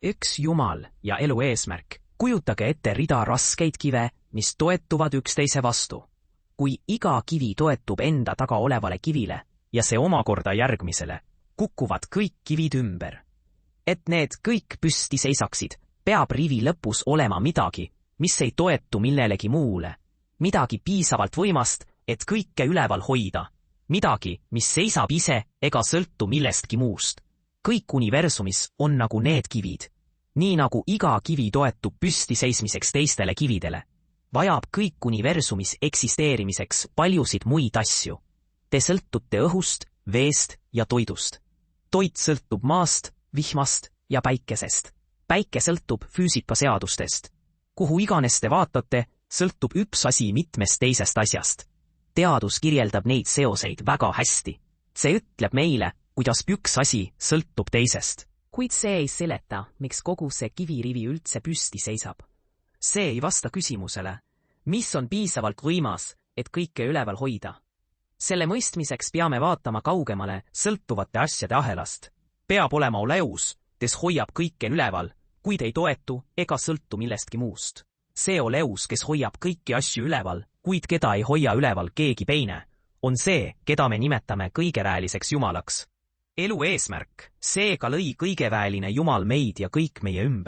Üks Jumal ja elu eesmärk. Kujutage ette rida raskeid kive, mis toetuvad üksteise vastu. Kui iga kivi toetub enda taga olevale kivile ja see omakorda järgmisele, kukuvad kõik kivid ümber. Et need kõik püsti seisaksid, peab rivi lõpus olema midagi, mis ei toetu millelegi muule. Midagi piisavalt võimast, et kõike üleval hoida. Midagi, mis seisab ise ega sõltu millestki muust. Kõik universumis on nagu need kivid. Nii nagu iga kivi toetub püsti seismiseks teistele kividele, vajab kõik universumis eksisteerimiseks paljusid muid asju. Te sõltute õhust, veest ja toidust. Toit sõltub maast, vihmast ja päikesest. Päike sõltub füüsikaseadustest. Kuhu iganes te vaatate, sõltub üks asi mitmest teisest asjast. Teadus kirjeldab neid seoseid väga hästi. See ütleb meile, kuidas üks asi sõltub teisest. Kuid see ei seleta, miks kogu see kivirivi üldse püsti seisab. See ei vasta küsimusele, mis on piisavalt võimas, et kõike üleval hoida. Selle mõistmiseks peame vaatama kaugemale sõltuvate asjade ahelast. Peab olema oleus, kes hoiab kõike üleval, kuid ei toetu ega sõltu millestki muust. See oleus, kes hoiab kõiki asju üleval, kuid keda ei hoia üleval keegi teine, on see, keda me nimetame kõigeväeliseks jumalaks. Elu eesmärk, seega lõi kõigeväeline Jumal meid ja kõik meie ümber.